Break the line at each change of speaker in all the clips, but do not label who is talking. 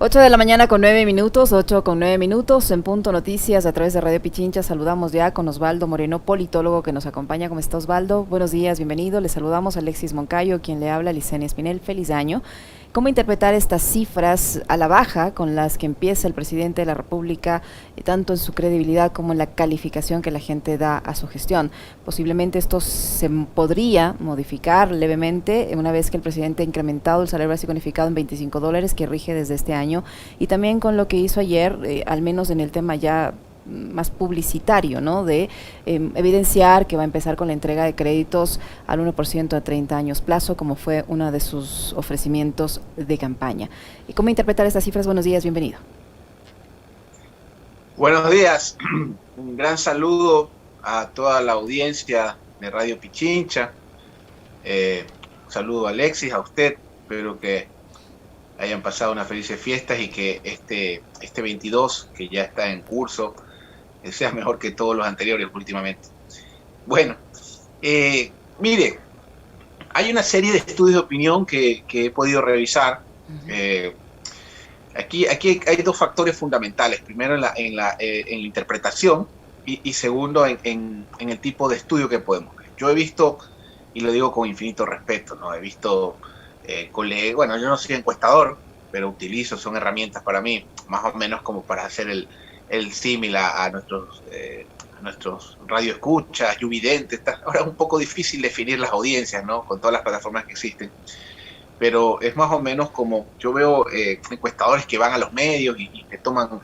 8 de la mañana con 9 minutos, 8 con 9 minutos, en Punto Noticias a través de Radio Pichincha. Saludamos ya con Osvaldo Moreno, politólogo que nos acompaña. ¿Cómo está, Osvaldo? Buenos días, bienvenido. Le saludamos a Alexis Moncayo, quien le habla, Licenia Espinel. Feliz año. ¿Cómo interpretar estas cifras a la baja con las que empieza el presidente de la República, tanto en su credibilidad como en la calificación que la gente da a su gestión? Posiblemente esto se podría modificar levemente una vez que el presidente ha incrementado el salario básico unificado en $25 que rige desde este año, y también con lo que hizo ayer, al menos en el tema ya más publicitario, ¿no? De evidenciar que va a empezar con la entrega de créditos al 1% a 30 años plazo, como fue uno de sus ofrecimientos de campaña. ¿Y cómo interpretar estas cifras? Buenos días, bienvenido.
Buenos días, un gran saludo a toda la audiencia de Radio Pichincha. Un saludo a Alexis, a usted. Espero que hayan pasado unas felices fiestas y que este 22, que ya está en curso, sea mejor que todos los anteriores últimamente. Bueno, mire, hay una serie de estudios de opinión que he podido revisar. Aquí hay dos factores fundamentales. Primero en la interpretación y segundo en el tipo de estudio que podemos ver. Yo he visto, y lo digo con infinito respeto, ¿no? He visto colegas, bueno, yo no soy encuestador, pero son herramientas para mí, más o menos como para hacer el símil a nuestros radioescuchas, yuvidentes. Ahora es un poco difícil definir las audiencias, ¿no? Con todas las plataformas que existen. Pero es más o menos como yo veo encuestadores que van a los medios y que toman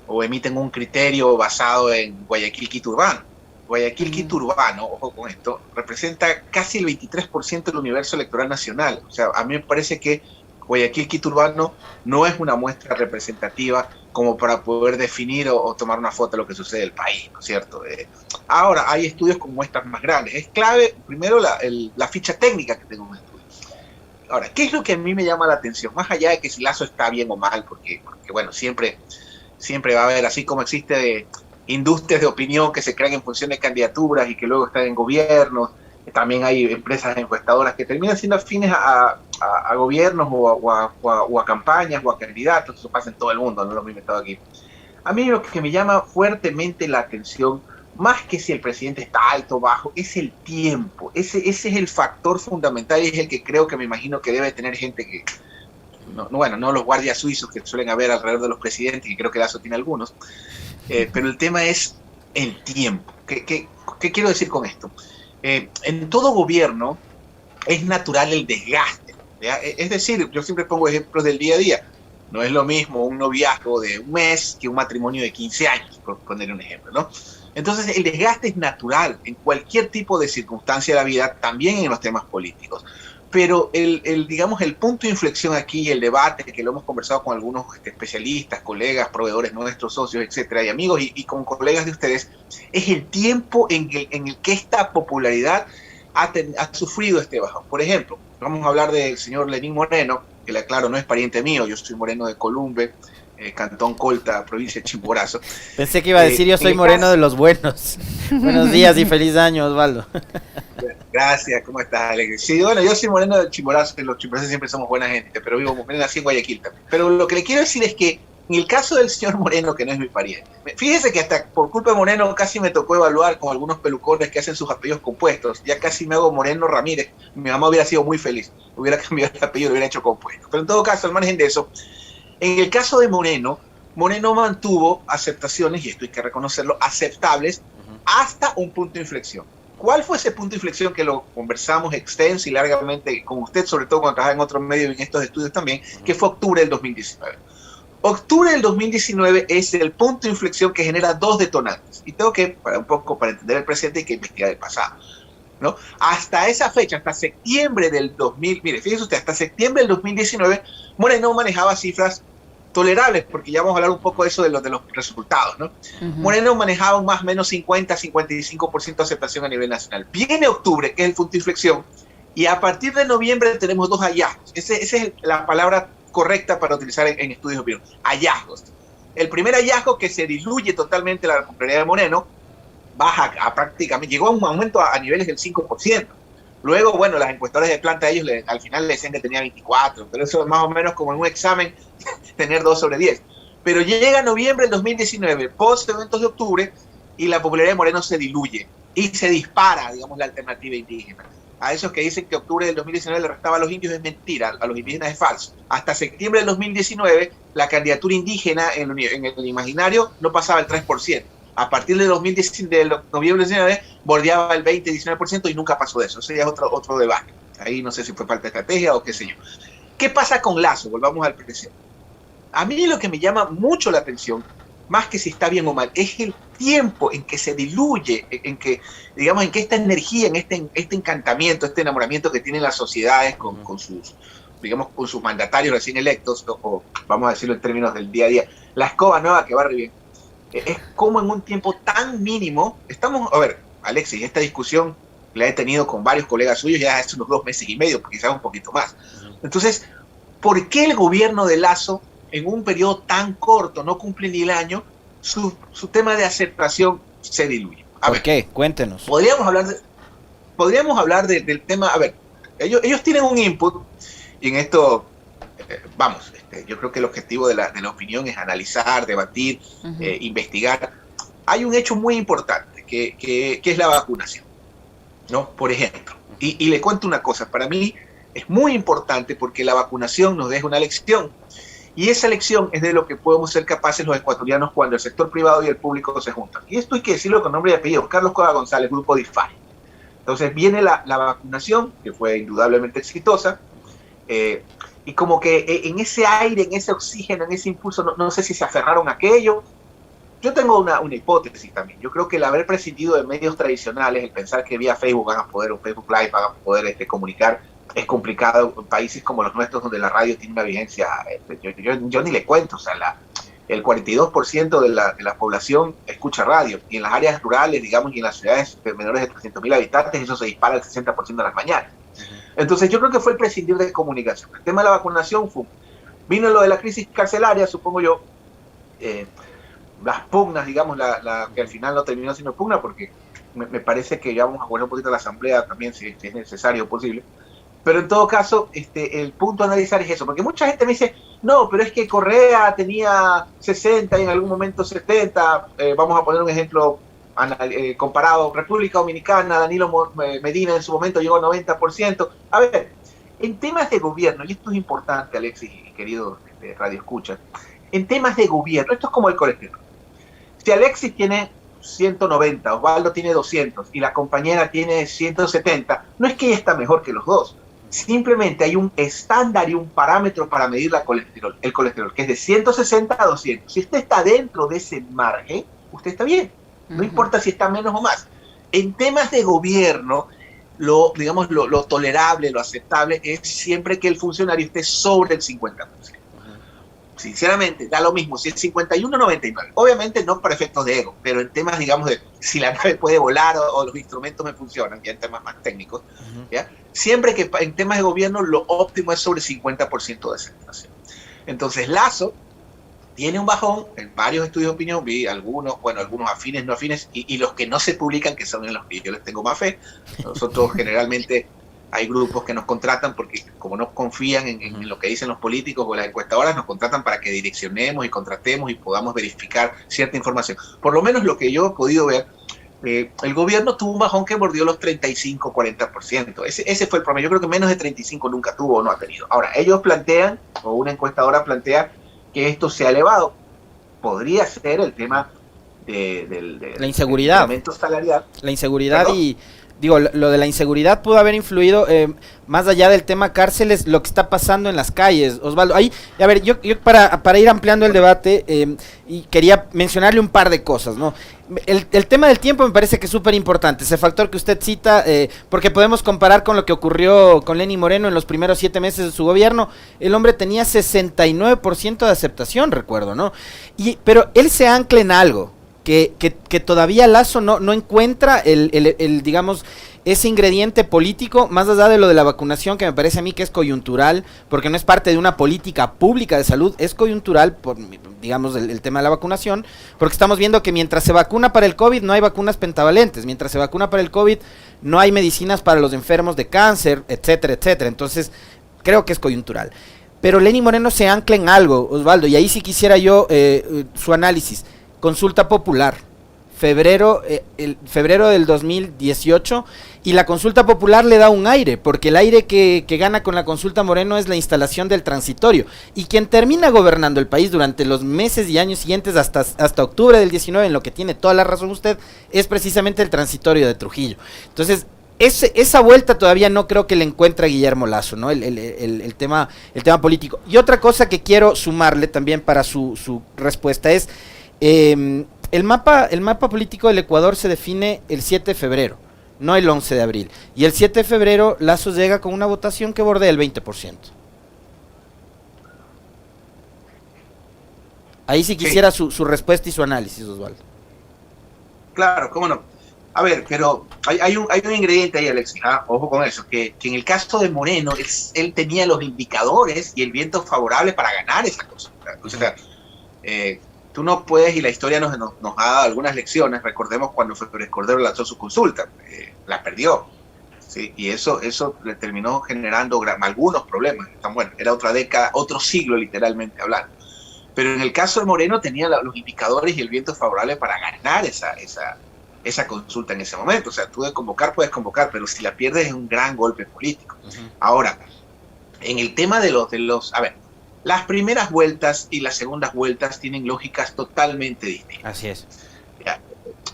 o emiten un criterio basado en Guayaquil Quito Urbano. Guayaquil Quito Urbano, ojo con esto, representa casi el 23% del universo electoral nacional. O sea, a mí me parece que Guayaquil Quito Urbano no es una muestra representativa como para poder definir o tomar una foto de lo que sucede en el país, ¿no es cierto? Ahora, hay estudios con muestras más grandes. Es clave, primero, la ficha técnica que tengo en un estudio. Ahora, ¿qué es lo que a mí me llama la atención? Más allá de que si Lazo está bien o mal, porque bueno, siempre va a haber, así como existe industrias de opinión que se crean en función de candidaturas y que luego están en gobiernos, también hay empresas encuestadoras que terminan siendo afines a gobiernos o a campañas o a candidatos. Eso pasa en todo el mundo, no lo he inventado aquí. A mí lo que me llama fuertemente la atención, más que si el presidente está alto o bajo, es el tiempo. Ese es el factor fundamental y es el que creo que me imagino que debe tener gente que, no los guardias suizos que suelen haber alrededor de los presidentes, y creo que Lazo tiene algunos, pero el tema es el tiempo. ¿Qué quiero decir con esto? En todo gobierno es natural el desgaste, ¿ya? Es decir, yo siempre pongo ejemplos del día a día. No es lo mismo un noviazgo de un mes que un matrimonio de 15 años, por poner un ejemplo, ¿no? Entonces, el desgaste es natural en cualquier tipo de circunstancia de la vida, también en los temas políticos. Pero digamos, el punto de inflexión aquí, el debate, que lo hemos conversado con algunos especialistas, colegas, proveedores nuestros, socios, etcétera, y amigos, y con colegas de ustedes, es el tiempo en el que esta popularidad ha sufrido este bajón. Por ejemplo, vamos a hablar del señor Lenín Moreno, que le aclaro, no es pariente mío, yo soy Moreno de Columbe, Cantón Colta, provincia de Chimborazo.
Pensé que iba a decir yo soy Moreno de los buenos. Buenos días y feliz año, Osvaldo.
Gracias, ¿cómo estás, Alex? Sí, bueno, yo soy Moreno de Chimborazo, los chimboracenses siempre somos buena gente, pero vivo nací en Guayaquil también. Pero lo que le quiero decir es que en el caso del señor Moreno, que no es mi pariente, fíjese que hasta por culpa de Moreno casi me tocó evaluar con algunos pelucones que hacen sus apellidos compuestos. Ya casi me hago Moreno Ramírez. Mi mamá hubiera sido muy feliz, hubiera cambiado el apellido, lo hubiera hecho compuesto. Pero en todo caso, al margen de eso, en el caso de Moreno mantuvo aceptaciones, y esto hay que reconocerlo, aceptables hasta un punto de inflexión. ¿Cuál fue ese punto de inflexión que lo conversamos extenso y largamente con usted, sobre todo cuando trabajaba en otros medios y en estos estudios también, que fue octubre del 2019? Octubre del 2019 es el punto de inflexión que genera dos detonantes. Y tengo que, para entender el presente, hay que investigar el pasado, ¿no? Hasta esa fecha, hasta septiembre del 2000, mire, fíjese usted, hasta septiembre del 2019, Moreno manejaba cifras tolerables, porque ya vamos a hablar un poco de eso de los resultados, ¿no? Moreno manejaba un más o menos 50-55% de aceptación a nivel nacional. Viene octubre, que es el punto de inflexión, y a partir de noviembre tenemos dos hallazgos. Esa es la palabra correcta para utilizar en estudios de opinión. Hallazgos. El primer hallazgo, que se diluye totalmente la popularidad de Moreno, baja a prácticamente, llegó a un aumento a niveles del 5%. Luego, bueno, las encuestadoras de planta ellos al final le decían que tenía 24, pero eso es más o menos como en un examen tener 2 sobre 10. Pero llega noviembre del 2019, post eventos de octubre, y la popularidad de Moreno se diluye y se dispara, digamos, la alternativa indígena. A esos que dicen que octubre del 2019 le restaba a los indios es mentira, a los indígenas es falso. Hasta septiembre del 2019, la candidatura indígena en el imaginario no pasaba el 3%. A partir de noviembre del 2019 bordeaba el 20-19% y nunca pasó de eso. Ese ya es otro debate. Ahí no sé si fue falta de estrategia o qué sé yo. ¿Qué pasa con Lasso? Volvamos al presente. A mí lo que me llama mucho la atención, más que si está bien o mal, es el tiempo en que se diluye, en que, digamos, en que esta energía, en este encantamiento, este enamoramiento que tienen las sociedades con sus, digamos, con sus mandatarios recién electos, o vamos a decirlo en términos del día a día, la escoba nueva que barre bien. Es como en un tiempo tan mínimo, a ver, Alexis, esta discusión la he tenido con varios colegas suyos ya hace unos 2 meses y medio, quizás un poquito más. Entonces, ¿por qué el gobierno de Lasso, en un periodo tan corto, no cumple ni el año, su tema de aceptación se diluye?
¿Por qué? Cuéntenos.
Podríamos hablar del tema, a ver, ellos tienen un input, y en esto, yo creo que el objetivo de la opinión es analizar, debatir, investigar. Hay un hecho muy importante, que es la vacunación, ¿no? Por ejemplo, y le cuento una cosa, para mí es muy importante porque la vacunación nos deja una lección, y esa lección es de lo que podemos ser capaces los ecuatorianos cuando el sector privado y el público se juntan. Y esto hay que decirlo con nombre y apellido: Carlos Cueva González, Grupo DIFAI. Entonces viene la vacunación, que fue indudablemente exitosa, y como que en ese aire, en ese oxígeno, en ese impulso, no sé si se aferraron a aquello. Yo tengo una hipótesis también. Yo creo que el haber prescindido de medios tradicionales, el pensar que vía Facebook van a poder, o Facebook Live van a poder comunicar, es complicado en países como los nuestros, donde la radio tiene una vigencia, yo ni le cuento, o sea, el 42% de la población escucha radio, y en las áreas rurales, digamos, y en las ciudades de menores de 300.000 habitantes, eso se dispara al 60% de las mañanas. Entonces yo creo que fue el prescindir de comunicación. El tema de la vacunación vino lo de la crisis carcelaria, supongo yo, las pugnas, digamos, que al final no terminó siendo pugna, porque me parece que ya vamos a poner un poquito la asamblea también, si es necesario o posible. Pero en todo caso, el punto a analizar es eso, porque mucha gente me dice, no, pero es que Correa tenía 60 y en algún momento 70, vamos a poner un ejemplo comparado, República Dominicana, Danilo Medina en su momento llegó al 90%. A ver, en temas de gobierno, y esto es importante, Alexis y querido Radio Escucha, en temas de gobierno, esto es como el colesterol. Si Alexis tiene 190, Osvaldo tiene 200 y la compañera tiene 170, no es que ella está mejor que los dos. Simplemente hay un estándar y un parámetro para medir el colesterol, que es de 160 a 200. Si usted está dentro de ese margen, usted está bien. No importa si está menos o más. En temas de gobierno, lo tolerable, lo aceptable, es siempre que el funcionario esté sobre el 50%. Sinceramente, da lo mismo si es 51 o 99. Obviamente no para efectos de ego, pero en temas, digamos, de si la nave puede volar o los instrumentos me funcionan, ya en temas más técnicos, ¿ya? Siempre que en temas de gobierno lo óptimo es sobre 50% de aceptación. Entonces Lasso tiene un bajón en varios estudios de opinión, vi algunos afines, no afines, y los que no se publican, que son en los que yo les tengo más fe. Nosotros generalmente hay grupos que nos contratan porque como no confían en lo que dicen los políticos o las encuestadoras, nos contratan para que direccionemos y contratemos y podamos verificar cierta información. Por lo menos lo que yo he podido ver, el gobierno tuvo un bajón que bordeó los 35-40%. Ese fue el promedio. Yo creo que menos de 35 nunca tuvo o no ha tenido. Ahora, ellos plantean, o una encuestadora plantea, que esto sea elevado. Podría ser el tema de
la inseguridad.
El aumento salarial.
La inseguridad.
¿Perdón?
Y digo, lo de la inseguridad pudo haber influido, más allá del tema cárceles, lo que está pasando en las calles, Osvaldo. Ahí, a ver, yo para ir ampliando el debate, y quería mencionarle un par de cosas, ¿no? El tema del tiempo me parece que es súper importante, ese factor que usted cita, porque podemos comparar con lo que ocurrió con Lenín Moreno en los primeros 7 meses de su gobierno. El hombre tenía 69% de aceptación, recuerdo, ¿no? Pero él se ancla en algo. que todavía Lasso no encuentra digamos, ese ingrediente político, más allá de lo de la vacunación, que me parece a mí que es coyuntural, porque no es parte de una política pública de salud, es coyuntural, por, digamos, el tema de la vacunación, porque estamos viendo que mientras se vacuna para el COVID no hay vacunas pentavalentes, mientras se vacuna para el COVID no hay medicinas para los enfermos de cáncer, etcétera, etcétera. Entonces, creo que es coyuntural. Pero Lenín Moreno se ancla en algo, Osvaldo, y ahí sí quisiera yo su análisis. Consulta popular, febrero del 2018, y la consulta popular le da un aire, porque el aire que gana con la consulta Moreno es la instalación del transitorio, y quien termina gobernando el país durante los meses y años siguientes hasta octubre del 19, en lo que tiene toda la razón usted, es precisamente el transitorio de Trujillo. Entonces, esa vuelta todavía no creo que le encuentre a Guillermo Lasso, ¿no? El tema político. Y otra cosa que quiero sumarle también para su respuesta es, el mapa político del Ecuador se define el 7 de febrero, no el 11 de abril. Y el 7 de febrero Lasso llega con una votación que bordea el 20%. Ahí sí quisiera su respuesta y su análisis, Osvaldo.
Claro, cómo no. A ver, pero hay un ingrediente ahí, Alexis, ojo con eso, que en el caso de Moreno, él tenía los indicadores y el viento favorable para ganar esa cosa. O sea, tú no puedes, y la historia nos ha dado algunas lecciones. Recordemos cuando Flores Cordero lanzó su consulta, la perdió, ¿sí? Y eso le terminó generando algunos problemas. Bueno, era otra década, otro siglo literalmente hablando. Pero en el caso de Moreno tenía los indicadores y el viento favorable para ganar esa consulta en ese momento. O sea, tú puedes convocar, pero si la pierdes es un gran golpe político. Ahora, en el tema de los a ver, las primeras vueltas y las segundas vueltas tienen lógicas totalmente distintas.
Así es.
Ya.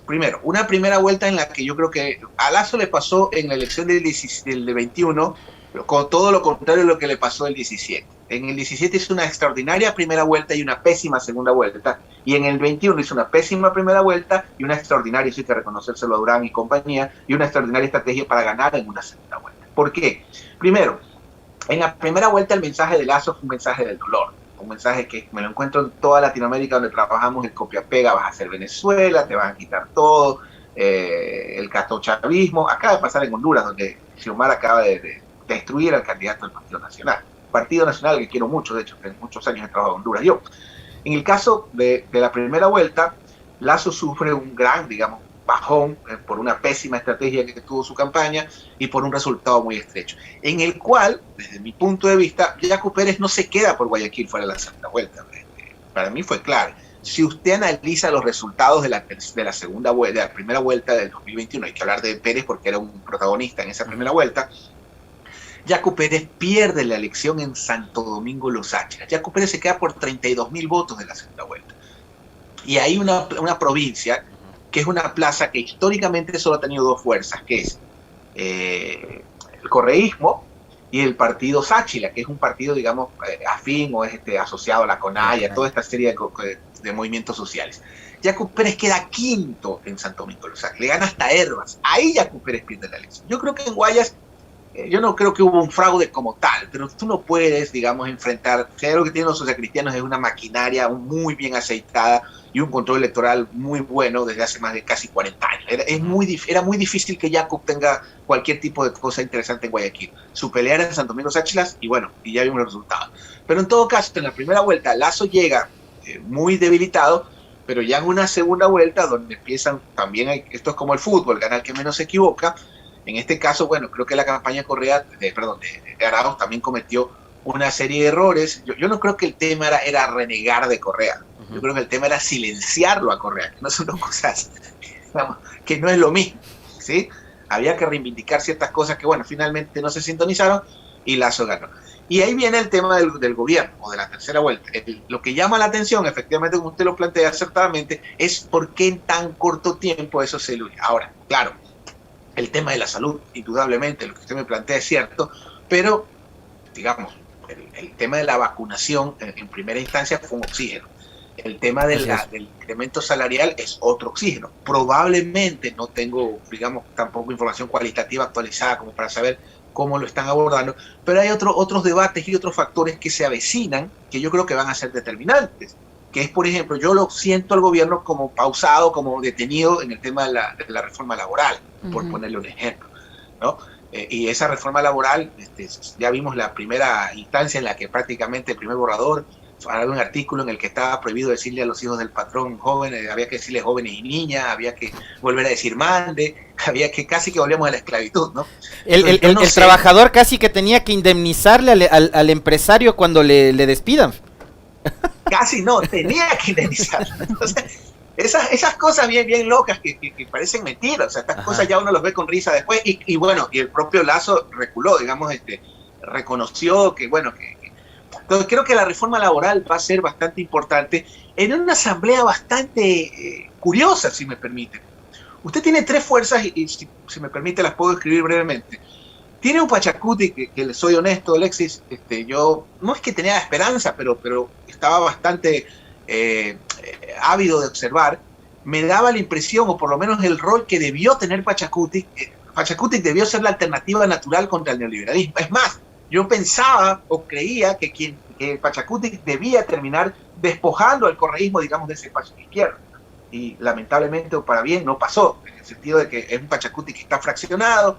Primero, una primera vuelta en la que yo creo que a Lasso le pasó en la elección del 21, con todo lo contrario de lo que le pasó el 17. En el 17 hizo una extraordinaria primera vuelta y una pésima segunda vuelta. Y en el 21 hizo una pésima primera vuelta y una extraordinaria, eso hay que reconocérselo a Durán y compañía, y una extraordinaria estrategia para ganar en una segunda vuelta. ¿Por qué? Primero, en la primera vuelta el mensaje de Lasso fue un mensaje del dolor, un mensaje que me lo encuentro en toda Latinoamérica donde trabajamos el copia-pega, vas a hacer Venezuela, te van a quitar todo, el catochavismo. Acaba de pasar en Honduras, donde Xiomara acaba de destruir al candidato del Partido Nacional, que quiero mucho, de hecho, en muchos años he trabajado en Honduras yo. En el caso de la primera vuelta, Lasso sufre un gran, digamos, bajón por una pésima estrategia que tuvo su campaña y por un resultado muy estrecho, en el cual, desde mi punto de vista, Yacu Pérez no se queda por Guayaquil fuera de la segunda vuelta. Para mí fue clave. Si usted analiza los resultados de la primera vuelta del 2021, hay que hablar de Pérez porque era un protagonista en esa primera vuelta. Yacu Pérez pierde la elección en Santo Domingo Los Áchilas. Yacu Pérez se queda por 32.000 votos de la segunda vuelta. Y hay una provincia que es una plaza que históricamente solo ha tenido dos fuerzas, que es el correísmo y el partido Sáchila, que es un partido, digamos, afín o es asociado a la CONAIA, toda esta serie de movimientos sociales. Yacu Pérez queda quinto en Santo Domingo Los Áchilas, le gana hasta Hervas. Ahí Yacu Pérez pierde la elección. Yo creo que en Guayas, yo no creo que hubo un fraude como tal, pero tú no puedes, digamos, enfrentar. Si hay algo que tienen los socialcristianos es una maquinaria muy bien aceitada y un control electoral muy bueno desde hace más de casi 40 años. Era muy difícil que Yacu tenga cualquier tipo de cosa interesante en Guayaquil. Su pelea era en Santo Domingo Sáchilas y bueno, y ya vimos los resultados. Pero en todo caso, en la primera vuelta, Lasso llega muy debilitado, pero ya en una segunda vuelta donde empiezan también, esto es como el fútbol, gana el que menos se equivoca. En este caso, bueno, creo que la campaña de Arauz también cometió una serie de errores. Yo no creo que el tema era renegar de Correa. Yo creo que el tema era silenciarlo a Correa, que no son dos cosas, digamos, que no es lo mismo, ¿sí? Había que reivindicar ciertas cosas que, bueno, finalmente no se sintonizaron y Lasso ganó. Y ahí viene el tema del gobierno, o de la tercera vuelta. Lo que llama la atención, efectivamente, como usted lo plantea acertadamente, es por qué en tan corto tiempo eso se iluye. Ahora, claro, el tema de la salud, indudablemente, lo que usted me plantea es cierto, pero, digamos, el tema de la vacunación en primera instancia fue un oxígeno. El tema del incremento salarial es otro oxígeno. Probablemente no tengo, digamos, tampoco información cualitativa actualizada como para saber cómo lo están abordando, pero hay otros debates y otros factores que se avecinan que yo creo que van a ser determinantes. que es, por ejemplo, yo lo siento al gobierno como pausado, como detenido en el tema de la reforma laboral, por ponerle un ejemplo, ¿no? Y esa reforma laboral, ya vimos la primera instancia en la que prácticamente el primer borrador, había un artículo en el que estaba prohibido decirle a los hijos del patrón jóvenes, había que decirle jóvenes y niñas, había que volver a decir mande, había que casi que volvíamos a la esclavitud, ¿no?
El trabajador casi que tenía que indemnizarle al empresario cuando le despidan.
Casi no, tenía que indemnizarle. Entonces, esas cosas bien locas que parecen mentiras, o sea, estas cosas ya uno los ve con risa después, y bueno, y el propio Lazo reculó, digamos, reconoció que, bueno, entonces creo que la reforma laboral va a ser bastante importante en una asamblea bastante curiosa, si me permite. Usted tiene tres fuerzas, y si me permite las puedo escribir brevemente. Tiene un Pachacuti, que le soy honesto, Alexis, yo no es que tenía esperanza, pero estaba bastante ávido de observar. Me daba la impresión, o por lo menos el rol que debió tener Pachacuti, Pachacuti debió ser la alternativa natural contra el neoliberalismo. Es más, yo pensaba o creía que Pachacuti debía terminar despojando al correísmo, digamos, de ese espacio de izquierda. Y lamentablemente, o para bien, no pasó, en el sentido de que es un Pachacuti que está fraccionado,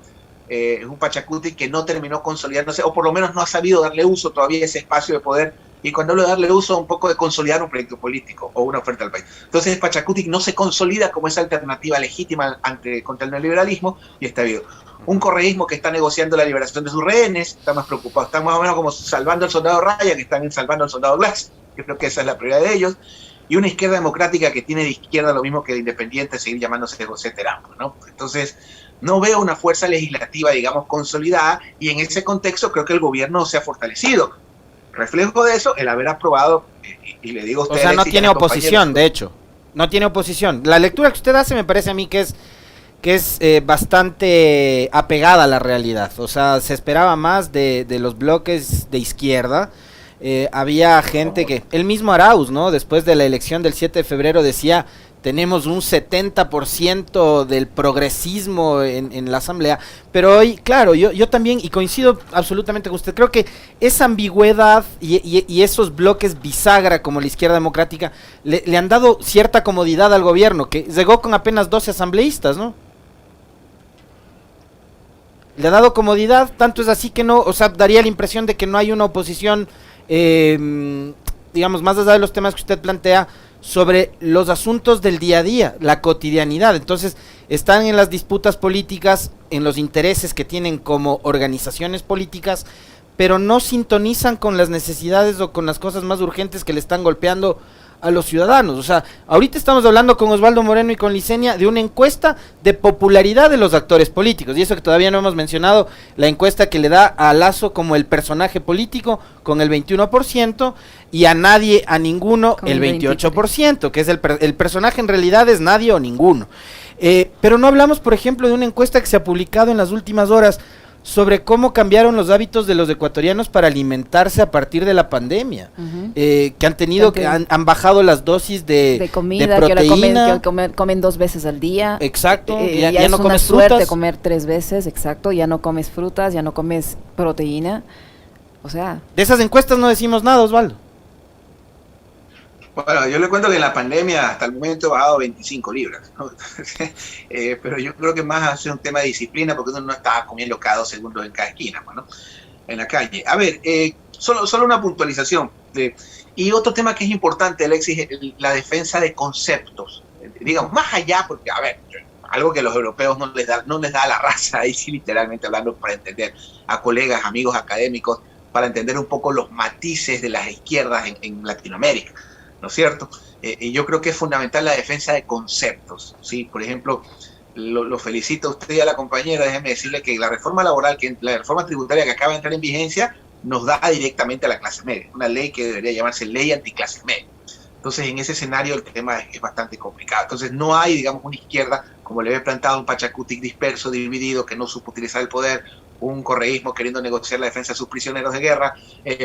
es un Pachacuti que no terminó consolidándose, o por lo menos no ha sabido darle uso todavía a ese espacio de poder, y cuando hablo de darle uso, un poco de consolidar un proyecto político o una oferta al país. Entonces Pachacuti no se consolida como esa alternativa legítima contra el neoliberalismo, y está vivo. Un correísmo que está negociando la liberación de sus rehenes, está más preocupado, está más o menos como salvando al soldado Ryan, que están salvando al soldado Glass, que creo que esa es la prioridad de ellos, y una izquierda democrática que tiene de izquierda lo mismo que de independiente seguir llamándose José Terampo, ¿no? Entonces, no veo una fuerza legislativa, digamos, consolidada, y en ese contexto creo que el gobierno se ha fortalecido. Reflejo de eso, el haber aprobado, y le digo a usted...
O sea, no tiene oposición, de hecho. No tiene oposición. La lectura que usted hace me parece a mí que es bastante apegada a la realidad. O sea, se esperaba más de los bloques de izquierda. Había gente que... El mismo Arauz, ¿no? Después de la elección del 7 de febrero decía... Tenemos un 70% del progresismo en la asamblea, pero hoy, claro, yo también, y coincido absolutamente con usted, creo que esa ambigüedad y esos bloques bisagra como la izquierda democrática le han dado cierta comodidad al gobierno, que llegó con apenas 12 asambleístas, ¿no? Le ha dado comodidad, tanto es así que no, o sea, daría la impresión de que no hay una oposición, digamos, más allá de los temas que usted plantea, sobre los asuntos del día a día, la cotidianidad. Entonces están en las disputas políticas, en los intereses que tienen como organizaciones políticas, pero no sintonizan con las necesidades o con las cosas más urgentes que le están golpeando a los ciudadanos. O sea, ahorita estamos hablando con Osvaldo Moreno y con Licenia de una encuesta de popularidad de los actores políticos, y eso que todavía no hemos mencionado, la encuesta que le da a Lazo como el personaje político con el 21%, y a nadie, a ninguno, con el 28%, que es el personaje en realidad es nadie o ninguno. Pero no hablamos, por ejemplo, de una encuesta que se ha publicado en las últimas horas sobre cómo cambiaron los hábitos de los ecuatorianos para alimentarse a partir de la pandemia, que han tenido, que han bajado las dosis de comida, de proteína,
que comen 2 veces al día.
Exacto,
ya no comes frutas. Comer 3 veces, exacto, ya no comes frutas, ya no comes proteína, o sea.
De esas encuestas no decimos nada, Osvaldo.
Bueno, yo le cuento que en la pandemia hasta el momento he bajado 25 libras, ¿no? Pero yo creo que más hace un tema de disciplina, porque uno no estaba comiendo cada 2 segundos en cada esquina, ¿no? En la calle. A ver, solo una puntualización. Y otro tema que es importante, Alexis, la defensa de conceptos. Digamos, más allá, porque, a ver, algo que a los europeos no les da la raza, ahí sí literalmente hablando, para entender a colegas, amigos académicos, para entender un poco los matices de las izquierdas en Latinoamérica, ¿no es cierto? Y yo creo que es fundamental la defensa de conceptos, ¿sí? Por ejemplo, lo felicito a usted y a la compañera, déjeme decirle que la reforma laboral, la reforma tributaria que acaba de entrar en vigencia, nos da directamente a la clase media, una ley que debería llamarse ley anticlase media. Entonces, en ese escenario el tema es bastante complicado. Entonces, no hay, digamos, una izquierda, como le había plantado un Pachacuti disperso, dividido, que no supo utilizar el poder, un correísmo queriendo negociar la defensa de sus prisioneros de guerra,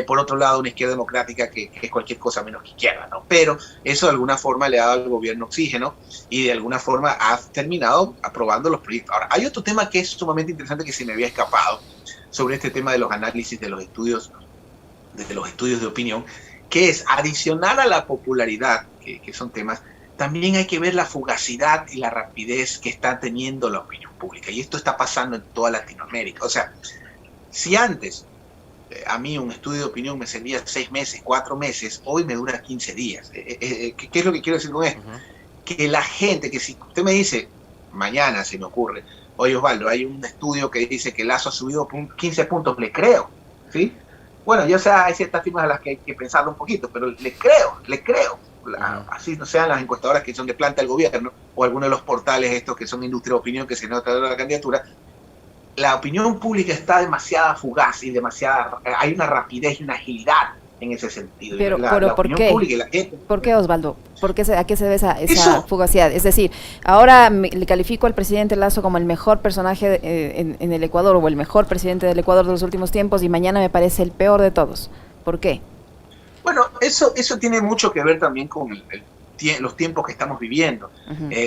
por otro lado una izquierda democrática que es cualquier cosa menos que izquierda, ¿no? Pero eso de alguna forma le ha dado al gobierno oxígeno y de alguna forma ha terminado aprobando los proyectos. Ahora, hay otro tema que es sumamente interesante que se me había escapado sobre este tema de los análisis de los estudios de opinión, que es adicional a la popularidad, que son temas, también hay que ver la fugacidad y la rapidez que está teniendo la opinión pública. Y esto está pasando en toda Latinoamérica. O sea, si antes a mí un estudio de opinión me servía 6 meses, 4 meses, hoy me dura 15 días. ¿Qué es lo que quiero decir con esto? Que la gente, que si usted me dice, mañana se me ocurre, oye Osvaldo, hay un estudio que dice que Lazo ha subido 15 puntos, le creo, ¿sí? Bueno, yo sé, hay ciertas firmas a las que hay que pensarlo un poquito, pero le creo. Así no sean las encuestadoras que son de planta del gobierno o algunos de los portales estos que son industria de opinión que se nota de la candidatura. La opinión pública está demasiado fugaz y hay una rapidez y una agilidad en ese sentido.
Pero
la
¿por
opinión
qué?
Pública y la gente,
¿Por qué, Osvaldo? ¿A qué se debe esa fugacidad? Es decir, ahora le califico al presidente Lazo como el mejor personaje en el Ecuador, o el mejor presidente del Ecuador de los últimos tiempos, y mañana me parece el peor de todos. ¿Por qué?
Bueno, eso tiene mucho que ver también con los tiempos que estamos viviendo,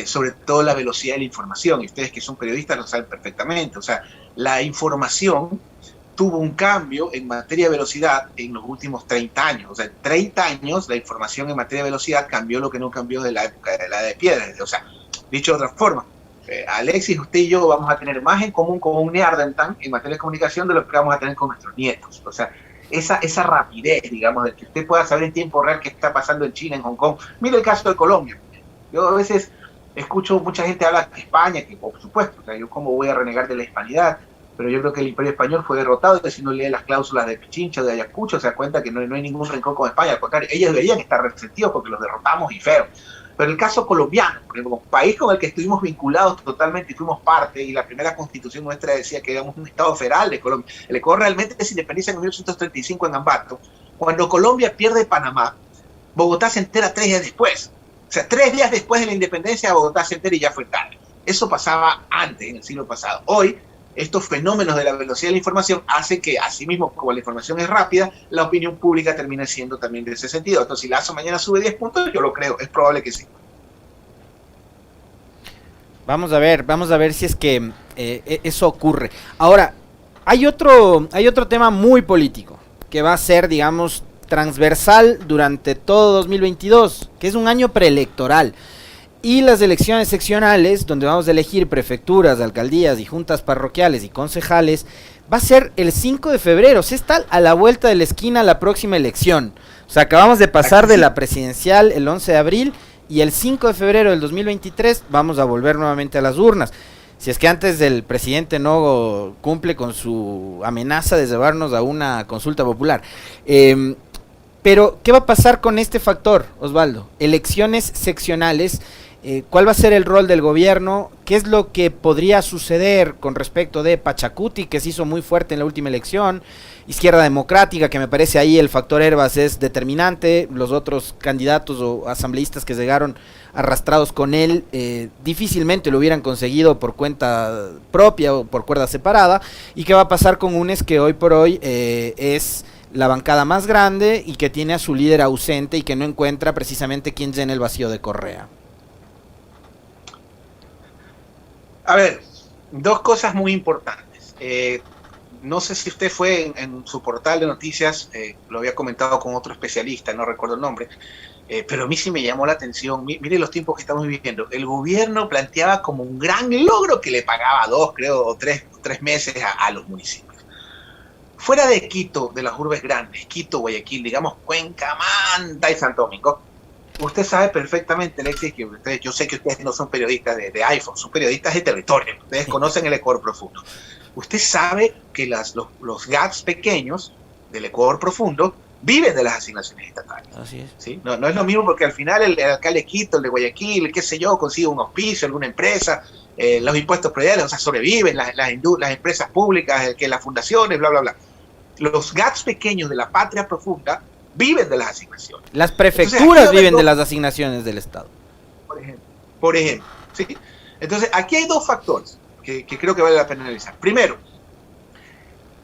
sobre todo la velocidad de la información, y ustedes que son periodistas lo saben perfectamente. O sea, la información tuvo un cambio en materia de velocidad en los últimos 30 años. O sea, en 30 años la información en materia de velocidad cambió lo que no cambió de la época de la de piedra. O sea, dicho de otra forma, Alexis, usted y yo vamos a tener más en común con un neandertal en materia de comunicación de lo que vamos a tener con nuestros nietos. O sea, esa rapidez, digamos, de que usted pueda saber en tiempo real qué está pasando en China, en Hong Kong. Mire el caso de Colombia. Yo a veces escucho mucha gente hablar de España, que por supuesto, o sea, yo cómo voy a renegar de la hispanidad, pero yo creo que el Imperio Español fue derrotado, y si uno lee las cláusulas de Pichincha, de Ayacucho, se da cuenta que no hay ningún rencor con España. Al contrario, ellos deberían estar resentidos porque los derrotamos y feo. Pero el caso colombiano, porque como país con el que estuvimos vinculados totalmente y fuimos parte, y la primera constitución nuestra decía que éramos un estado federal de Colombia. El Ecuador realmente se independiza en 1835 en Ambato. Cuando Colombia pierde Panamá, Bogotá se entera 3 días después. O sea, 3 días después de la independencia, Bogotá se entera y ya fue tarde. Eso pasaba antes, en el siglo pasado. Hoy, estos fenómenos de la velocidad de la información hacen que, así mismo como la información es rápida, la opinión pública termine siendo también de ese sentido. Entonces, si Lazo mañana sube 10 puntos, yo lo creo, es probable que sí.
Vamos a ver si es que eso ocurre. Ahora, hay otro tema muy político, que va a ser, digamos, transversal durante todo 2022, que es un año preelectoral. Y las elecciones seccionales, donde vamos a elegir prefecturas, alcaldías y juntas parroquiales y concejales, va a ser el 5 de febrero. O sea, está a la vuelta de la esquina la próxima elección. O sea, acabamos de pasar de la presidencial el 11 de abril y el 5 de febrero del 2023 vamos a volver nuevamente a las urnas. Si es que antes el presidente no cumple con su amenaza de llevarnos a una consulta popular. Pero, ¿qué va a pasar con este factor, Osvaldo? Elecciones seccionales. ¿Cuál va a ser el rol del gobierno? ¿Qué es lo que podría suceder con respecto de Pachacuti, que se hizo muy fuerte en la última elección? Izquierda Democrática, que me parece ahí el factor Herbas es determinante. Los otros candidatos o asambleístas que llegaron arrastrados con él difícilmente lo hubieran conseguido por cuenta propia o por cuerda separada. ¿Y qué va a pasar con UNES, que hoy por hoy es la bancada más grande y que tiene a su líder ausente y que no encuentra precisamente quién llene el vacío de Correa?
A ver, 2 cosas muy importantes. No sé si usted fue en su portal de noticias, lo había comentado con otro especialista, no recuerdo el nombre, pero a mí sí me llamó la atención. Mire los tiempos que estamos viviendo. El gobierno planteaba como un gran logro que le pagaba 2, creo, o 3 meses a los municipios. Fuera de Quito, de las urbes grandes, Quito, Guayaquil, digamos Cuenca, Manta y Santo Domingo, usted sabe perfectamente, Alexis, que yo sé que ustedes no son periodistas de iPhone, son periodistas de territorio, ustedes conocen el Ecuador profundo. Usted sabe que los GATS pequeños del Ecuador profundo viven de las asignaciones estatales.
Así es.
¿Sí? No es lo mismo, porque al final el alcalde de Quito, el de Guayaquil, qué sé yo, consigue un auspicio, alguna empresa, los impuestos prediales, o sea, sobreviven las empresas públicas, que las fundaciones, bla, bla, bla. Los GATS pequeños de la patria profunda viven de las asignaciones.
Las prefecturas viven de las asignaciones del Estado.
Por ejemplo, ¿sí? Entonces, aquí hay 2 factores que creo que vale la pena analizar. Primero,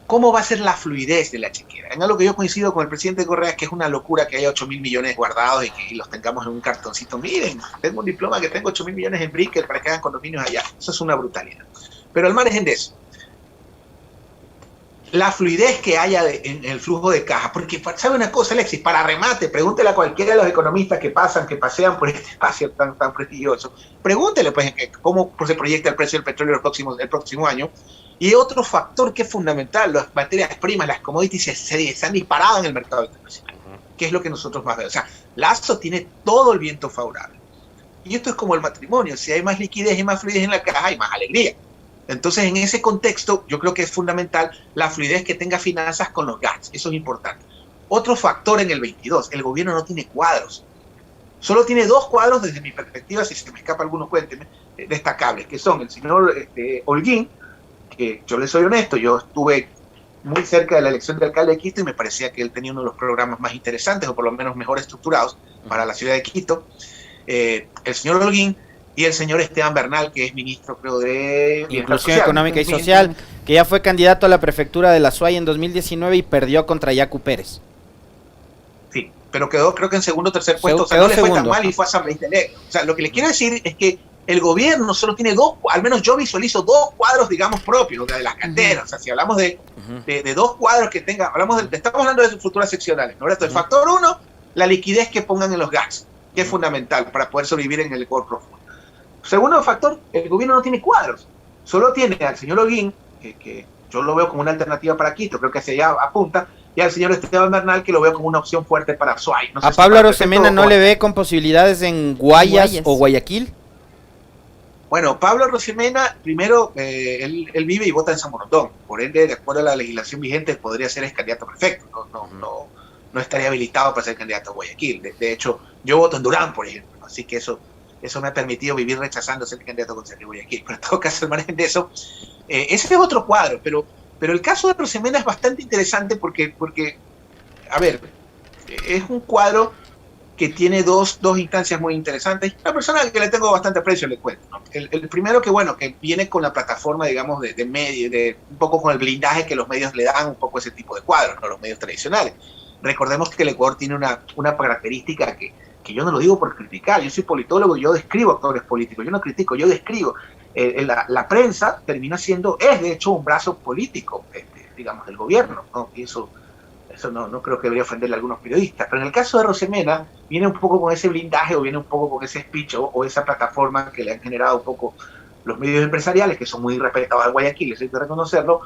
¿cómo va a ser la fluidez de la chequera? En algo que yo coincido con el presidente Correa, que es una locura que haya 8.000 millones guardados y que los tengamos en un cartoncito. Miren, tengo un diploma que tengo 8.000 millones en Brickell para que hagan condominios allá. Eso es una brutalidad. Pero al margen de eso, la fluidez que haya en el flujo de caja. Porque, ¿sabe una cosa, Alexis? Para remate, pregúntele a cualquiera de los economistas que pasean por este espacio tan prestigioso. Pregúntele, pues, cómo se proyecta el precio del petróleo el próximo año. Y otro factor que es fundamental, las materias primas, las commodities se han disparado en el mercado internacional, que es lo que nosotros más vemos. O sea, Lazo tiene todo el viento favorable. Y esto es como el matrimonio, si hay más liquidez y más fluidez en la caja, hay más alegría. Entonces, en ese contexto, yo creo que es fundamental la fluidez que tenga finanzas con los GATS. Eso es importante. Otro factor en el 22, el gobierno no tiene cuadros. Solo tiene 2 cuadros, desde mi perspectiva, si se me escapa alguno, cuénteme, destacables, que son el señor Holguín, que yo le soy honesto, yo estuve muy cerca de la elección de alcalde de Quito y me parecía que él tenía uno de los programas más interesantes, o por lo menos mejor estructurados, para la ciudad de Quito. El señor Holguín, y el señor Esteban Bernal, que es ministro, creo, de
Inclusión Económica y Social, que ya fue candidato a la prefectura de la SUAY en 2019 y perdió contra Yacu Pérez.
Sí, pero quedó, creo que en segundo o tercer puesto, o sea, no le fue tan mal y fue asambleísta electo. O sea, lo que le quiero decir es que el gobierno solo tiene 2, al menos yo visualizo 2 cuadros, digamos, propios, de las canteras. O sea, si hablamos de 2 cuadros que tenga, estamos hablando de futuras seccionales, ¿no? Esto, el factor 1, la liquidez que pongan en los gas, que es fundamental para poder sobrevivir en el Ecuador profundo. Segundo factor, el gobierno no tiene cuadros, solo tiene al señor Holguín, que yo lo veo como una alternativa para Quito, creo que hacia allá apunta, y al señor Esteban Bernal, que lo veo como una opción fuerte para Suay. No sé
¿A Pablo Arosemena no le ve con posibilidades en Guayas o Guayaquil?
Bueno, Pablo Arosemena, primero, él vive y vota en San Borondón, por ende, de acuerdo a la legislación vigente, podría ser candidato perfecto, no estaría habilitado para ser candidato a Guayaquil. De hecho, yo voto en Durán, por ejemplo, así que eso me ha permitido vivir rechazando ser candidato con Sergio Guayaquil. Pero en todo caso, al margen de eso, ese es otro cuadro, pero el caso de Arosemena es bastante interesante porque, a ver, es un cuadro que tiene dos instancias muy interesantes. Una persona a la que le tengo bastante aprecio, le cuento, ¿no? El primero que viene con la plataforma, digamos, de medio, un poco con el blindaje que los medios le dan, un poco ese tipo de cuadros, ¿no? Los medios tradicionales. Recordemos que el Ecuador tiene una característica que yo no lo digo por criticar, yo soy politólogo y yo describo actores políticos, yo no critico, yo describo. La prensa termina siendo, es de hecho un brazo político, digamos, del gobierno, ¿no? Y eso no creo que debería ofenderle a algunos periodistas, pero en el caso de Arosemena viene un poco con ese blindaje o viene un poco con ese speech o esa plataforma que le han generado un poco los medios empresariales, que son muy respetados en Guayaquil, eso hay que reconocerlo,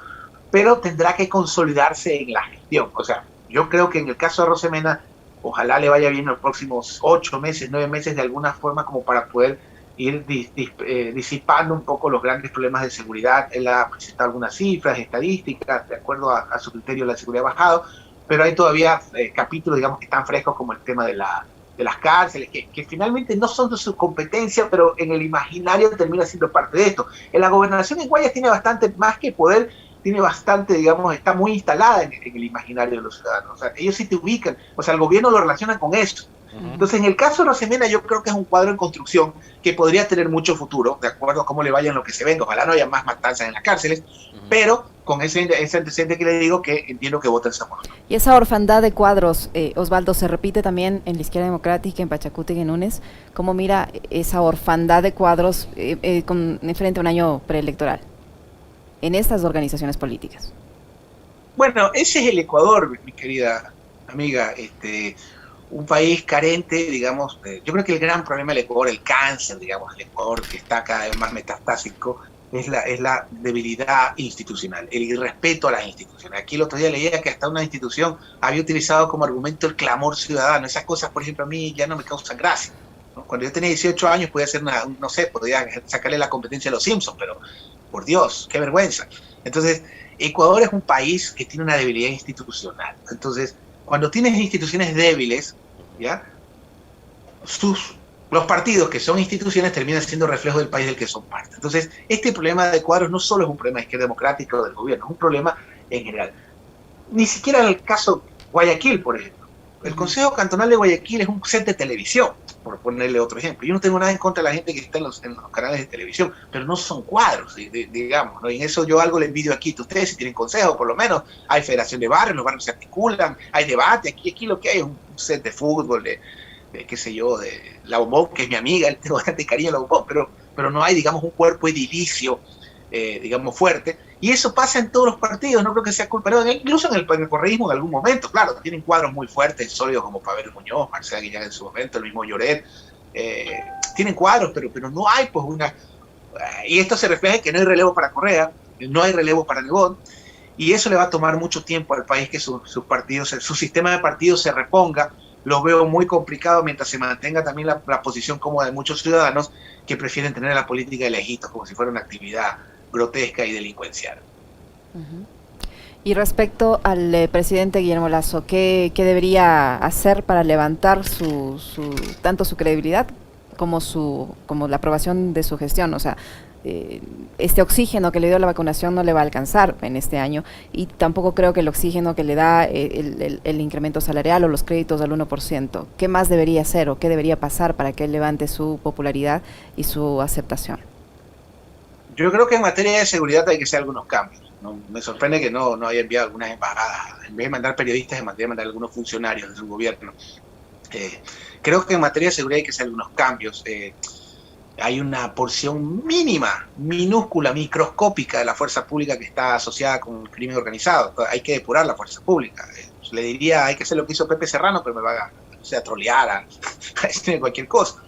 pero tendrá que consolidarse en la gestión. O sea, yo creo que en el caso de Arosemena, ojalá le vaya bien los próximos 8 meses, 9 meses de alguna forma como para poder ir disipando un poco los grandes problemas de seguridad. Él ha presentado algunas cifras, estadísticas, de acuerdo a su criterio la seguridad ha bajado, pero hay todavía capítulos, digamos, que están frescos como el tema de las cárceles, que finalmente no son de su competencia, pero en el imaginario termina siendo parte de esto. En la gobernación en Guayas tiene bastante más que poder, tiene bastante, digamos, está muy instalada en el imaginario de los ciudadanos. O sea, ellos sí te ubican, o sea, el gobierno lo relaciona con eso. Entonces, en el caso de Arosemena, yo creo que es un cuadro en construcción que podría tener mucho futuro, de acuerdo a cómo le vaya en lo que se venga. Ojalá no haya más matanzas en las cárceles, pero con ese antecedente que le digo, que entiendo que vota el Zamora.
Y esa orfandad de cuadros, Osvaldo, se repite también en la Izquierda Democrática, en Pachacuti y en UNES. ¿Cómo mira esa orfandad de cuadros frente a un año preelectoral en estas organizaciones políticas?
Bueno, ese es el Ecuador, mi querida amiga, un país carente, digamos, yo creo que el gran problema del Ecuador, el cáncer, digamos, del Ecuador, que está cada vez más metastásico, es la debilidad institucional, el irrespeto a las instituciones. Aquí el otro día leía que hasta una institución había utilizado como argumento el clamor ciudadano. Esas cosas, por ejemplo, a mí ya no me causan gracia, ¿no? Cuando yo tenía 18 años podía hacer no sé, podía sacarle la competencia a los Simpsons, pero por Dios, qué vergüenza. Entonces, Ecuador es un país que tiene una debilidad institucional. Entonces, cuando tienes instituciones débiles, ¿ya? Los partidos que son instituciones terminan siendo reflejo del país del que son parte. Entonces, este problema de cuadros no solo es un problema de izquierda democrática o del gobierno, es un problema en general. Ni siquiera en el caso Guayaquil, por ejemplo. El Consejo Cantonal de Guayaquil es un set de televisión, por ponerle otro ejemplo. Yo no tengo nada en contra de la gente que está en los canales de televisión, pero no son cuadros, digamos, ¿no? Y en eso yo algo le envidio aquí. Ustedes si tienen consejo, por lo menos, hay federación de barrios, los barrios se articulan, hay debate. Aquí lo que hay es un set de fútbol, de qué sé yo, de la Bombón, que es mi amiga, tengo bastante cariño a la Bombón, pero no hay, digamos, un cuerpo edilicio digamos, fuerte, y eso pasa en todos los partidos, no creo que sea culpa, no, incluso en el correísmo en algún momento, claro, tienen cuadros muy fuertes, sólidos como Pavel Muñoz, Marcela Guillán en su momento, el mismo Lloret, tienen cuadros, pero no hay pues una... Y esto se refleja en que no hay relevo para Correa, no hay relevo para Nebot, y eso le va a tomar mucho tiempo al país que sus partidos, su sistema de partidos se reponga. Lo veo muy complicado mientras se mantenga también la posición cómoda de muchos ciudadanos que prefieren tener la política de lejitos como si fuera una actividad grotesca y delincuencial.
Y respecto al presidente Guillermo Lasso, ¿qué debería hacer para levantar tanto su credibilidad como la aprobación de su gestión? O sea, este oxígeno que le dio la vacunación no le va a alcanzar en este año, y tampoco creo que el oxígeno que le da el incremento salarial o los créditos al 1%. ¿Qué más debería hacer o qué debería pasar para que él levante su popularidad y su aceptación?
Yo creo que en materia de seguridad hay que hacer algunos cambios. ¿No? Me sorprende que no haya enviado algunas embajadas. En vez de mandar periodistas, de mandar algunos funcionarios de su gobierno. Creo que en materia de seguridad hay que hacer algunos cambios. Hay una porción mínima, minúscula, microscópica de la fuerza pública que está asociada con el crimen organizado. Hay que depurar la fuerza pública. Le diría, hay que hacer lo que hizo Pepe Serrano, pero me va a trolear, a decir cualquier cosa.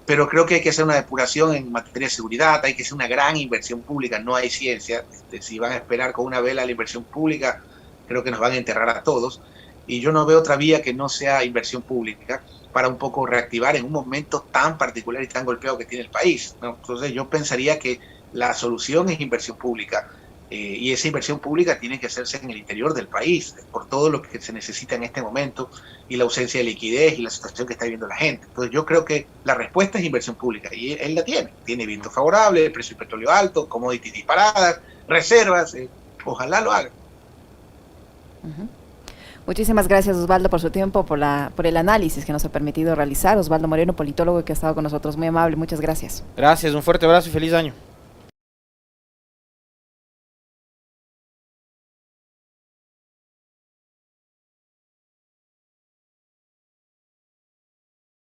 Pero creo que hay que hacer una depuración en materia de seguridad, hay que hacer una gran inversión pública, no hay ciencia. Si van a esperar con una vela la inversión pública, creo que nos van a enterrar a todos. Y yo no veo otra vía que no sea inversión pública para un poco reactivar en un momento tan particular y tan golpeado que tiene el país, ¿no? Entonces yo pensaría que la solución es inversión pública, y esa inversión pública tiene que hacerse en el interior del país, por todo lo que se necesita en este momento y la ausencia de liquidez y la situación que está viviendo la gente. Entonces yo creo que la respuesta es inversión pública, y él la tiene viento favorable, el precio del petróleo alto, commodities disparadas, reservas, ojalá lo haga.
Muchísimas gracias, Osvaldo, por su tiempo, por el análisis que nos ha permitido realizar. Osvaldo Moreno, politólogo, que ha estado con nosotros, muy amable, muchas gracias.
Gracias, un fuerte abrazo y feliz año.